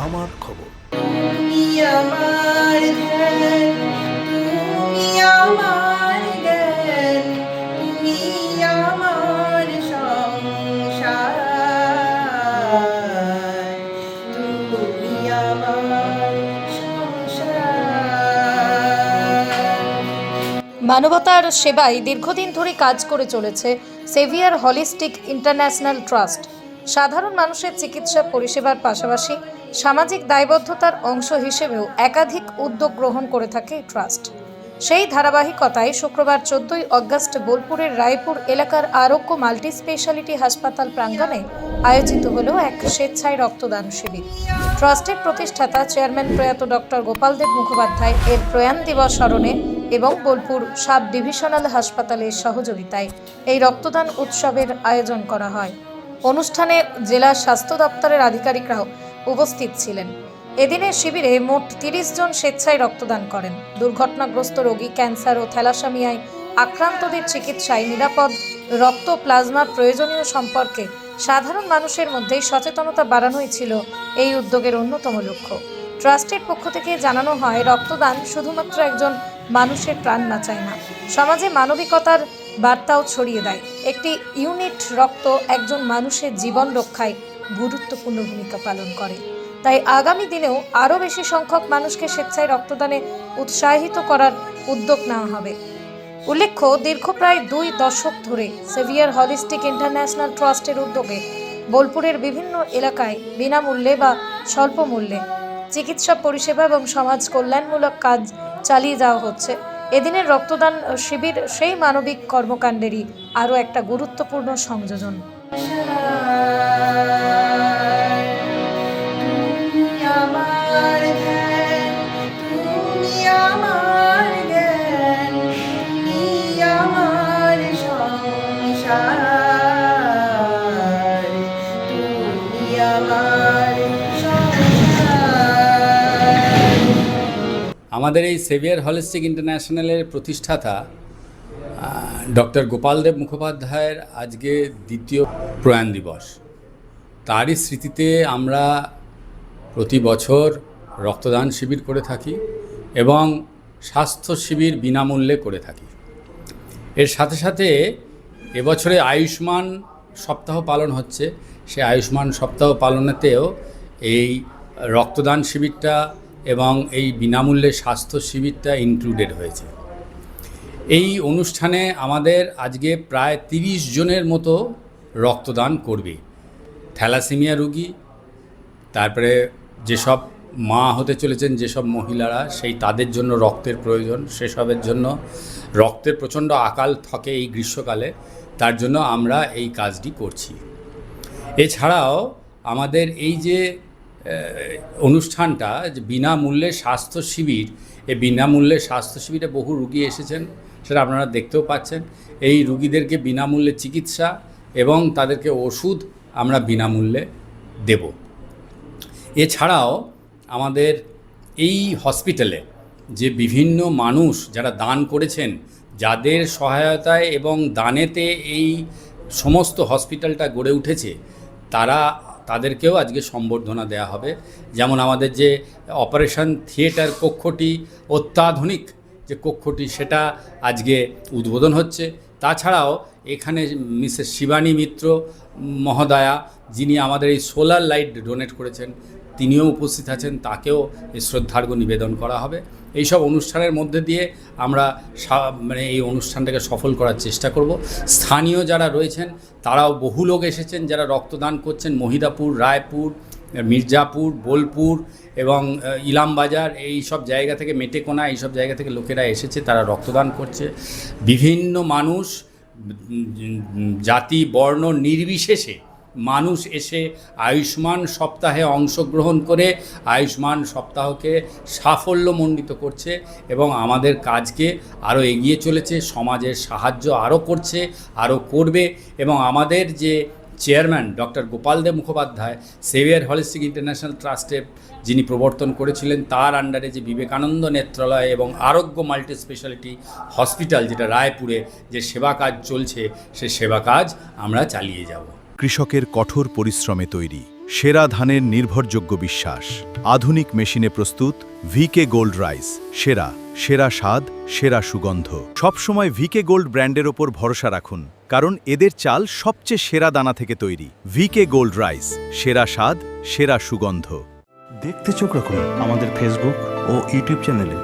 আমার খবর। তুমি আমার ধ্যান, তুমি আমার জ্ঞান, তুমি আমার সংসার, তুমি আমার সংসার। মানবতার সেবায় দীর্ঘদিন ধরে কাজ করে চলেছে সেভিয়ার হলিস্টিক ইন্টারন্যাশনাল ট্রাস্ট। সাধারণ মানুষের চিকিৎসা পরিষেবার পাশাপাশি সামাজিক দায়বদ্ধতার অংশ হিসেবেও একাধিক উদ্যোগ গ্রহণ করে থাকে এই ট্রাস্ট। সেই ধারাবাহিকতায় শুক্রবার 14ই অগস্ট বোলপুরের রায়পুর এলাকার আরোগ্য মাল্টি স্পেশালিটি হাসপাতাল প্রাঙ্গণে আয়োজিত হলো এক স্বেচ্ছায় রক্তদান শিবির। ট্রাস্টের প্রতিষ্ঠাতা চেয়ারম্যান প্রয়াত ডক্টর গোপালদেব মুখোপাধ্যায় এর প্রয়াণ দিবস স্মরণে এবং বোলপুর সাব ডিভিশনাল হাসপাতালের সহযোগিতায় এই রক্তদান উৎসবের আয়োজন করা হয়। অনুষ্ঠানে জেলা স্বাস্থ্য দপ্তরের আধিকারিকরাও উপস্থিত ছিলেন। এদিনের শিবিরে মোট 30 জন স্বেচ্ছায় রক্তদান করেন। দুর্ঘটনাগ্রস্ত রোগী, ক্যান্সার ও থ্যালাসেমিয়ায় আক্রান্তদের চিকিৎসায় নিরাপদ রক্ত প্লাজমার প্রয়োজনীয় সম্পর্কে সাধারণ মানুষের মধ্যে সচেতনতা বাড়ানোই ছিল এই উদ্যোগের অন্যতম লক্ষ্য। ট্রাস্টের পক্ষ থেকে জানানো হয়, রক্তদান শুধুমাত্র একজন মানুষের প্রাণ বাঁচায় না, সমাজে মানবিকতার বার্তাও ছড়িয়ে দেয়। একটি ইউনিট রক্ত একজন মানুষের জীবন রক্ষায় গুরুত্বপূর্ণ ভূমিকা পালন করে। তাই আগামী দিনেও আরও বেশি সংখ্যক মানুষকে স্বেচ্ছায় রক্তদানে উৎসাহিত করার উদ্যোগ নেওয়া হবে। উল্লেখ্য, দীর্ঘ প্রায় 2 দশক ধরে সেভিয়ার হলিস্টিক ইন্টারন্যাশনাল ট্রাস্টের উদ্যোগে বোলপুরের বিভিন্ন এলাকায় বিনামূল্যে বা স্বল্প মূল্যে চিকিৎসা পরিষেবা এবং সমাজ কল্যাণমূলক কাজ চালিয়ে যাওয়া হচ্ছে। এদিনের রক্তদান শিবির সেই মানবিক কর্মকাণ্ডেরই আরও একটা গুরুত্বপূর্ণ সংযোজন। তুমি আমার ধ্যান, তুমি আমার জ্ঞান, তুমি আমার সংসার, তুমি আমার সংসার। আমাদের এই সেভিয়ার হলিস্টিক ইন্টারন্যাশনালের প্রতিষ্ঠাতা ডক্টর গোপালদেব মুখোপাধ্যায়ের আজকে দ্বিতীয় প্রয়াণ দিবস। তারই স্মৃতিতে আমরা প্রতি বছর রক্তদান শিবির করে থাকি এবং স্বাস্থ্য শিবির বিনামূল্যে করে থাকি। এর সাথে সাথে এবছরে আয়ুষ্মান সপ্তাহ পালন হচ্ছে। সেই আয়ুষ্মান সপ্তাহ পালনেতেও এই রক্তদান শিবিরটা এবং এই বিনামূল্যে স্বাস্থ্য শিবিরটা ইনক্লুডেড হয়েছে। এই অনুষ্ঠানে আমাদের আজকে প্রায় 30 জনের মতো রক্তদান করবে। থ্যালাসেমিয়া রোগী, তারপরে যেসব মা হতে চলেছেন যেসব মহিলারা, সেই তাদের জন্য রক্তের প্রয়োজন, সেসবের জন্য রক্তের প্রচণ্ড আকাল থাকে এই গ্রীষ্মকালে, তার জন্য আমরা এই কাজটি করছি। এছাড়াও আমাদের এই যে অনুষ্ঠানটা, যে বিনামূল্যে স্বাস্থ্য শিবির, এই বিনামূল্যে স্বাস্থ্য শিবিরে বহু রুগী এসেছেন, সেটা আপনারা দেখতেও পাচ্ছেন। এই রুগীদেরকে বিনামূল্যে চিকিৎসা এবং তাদেরকে ওষুধ আমরা বিনামূল্যে দেব। এছাড়াও আমাদের এই হসপিটালে যে বিভিন্ন মানুষ যারা দান করেছেন, যাদের সহায়তায় এবং দানেতে এই সমস্ত হসপিটালটা গড়ে উঠেছে, তাদেরকেও আজকে সম্বর্ধনা দেওয়া হবে। যেমন আমাদের যে অপারেশন থিয়েটার কক্ষটি, অত্যাধুনিক যে কক্ষটি, সেটা আজকে উদ্বোধন হচ্ছে। তাছাড়াও এখানে মিসেস শিবানী মিত্র মহোদয়া, যিনি আমাদের এই সোলার লাইট ডোনেট করেছেন, তিনিও উপস্থিত আছেন, তাকেও এই শ্রদ্ধার্ঘ্য নিবেদন করা হবে। এইসব অনুষ্ঠানের মধ্যে দিয়ে আমরা এই অনুষ্ঠানটাকে সফল করার চেষ্টা করব। স্থানীয় যারা রয়েছেন তারাও বহু লোক এসেছেন যারা রক্তদান করছেন। মহিদাপুর, রায়পুর, মির্জাপুর, বোলপুর এবং ইলামবাজার, এই সব জায়গা থেকে, মেটেকোনা, এই সব জায়গা থেকে লোকেরা এসেছে, তারা রক্তদান করছে। বিভিন্ন মানুষ, জাতি বর্ণ নির্বিশেষে মানুষ এসে আয়ুষ্মান সপ্তাহে অংশগ্রহণ করে আয়ুষ্মান সপ্তাহকে সাফল্যমণ্ডিত করছে এবং আমাদের কাজকে আরও এগিয়ে চলেছে, সমাজের সাহায্য আরও করছে, আরও করবে। এবং আমাদের যে chairman doctor Gopaldev Mukhopadhyay saviour holistic international ট্রাস্টের যিনি প্রবর্তন করেছিলেন, তার আন্ডারে যে বিবেকানন্দ নেত্রালয় এবং আরোগ্য মাল্টি স্পেশালিটি হসপিটাল, যেটা রায়পুরে যে সেবা কাজ চলছে, সে সেবা কাজ আমরা চালিয়ে যাব। কৃষকের কঠোর পরিশ্রমে তৈরি সেরা ধানের নির্ভরযোগ্য বিশ্বাস। আধুনিক মেশিনে প্রস্তুত ভিকে গোল্ড রাইস। সেরা সেরা স্বাদ, সেরা সুগন্ধ। সবসময় ভিকে গোল্ড ব্র্যান্ডের ওপর ভরসা রাখুন, কারণ এদের চাল সবচেয়ে সেরা দানা থেকে তৈরি। ভিকে গোল্ড রাইস, সেরা স্বাদ, সেরা সুগন্ধ। দেখতে চোখ রাখুন আমাদের ফেসবুক ও ইউটিউব চ্যানেলে।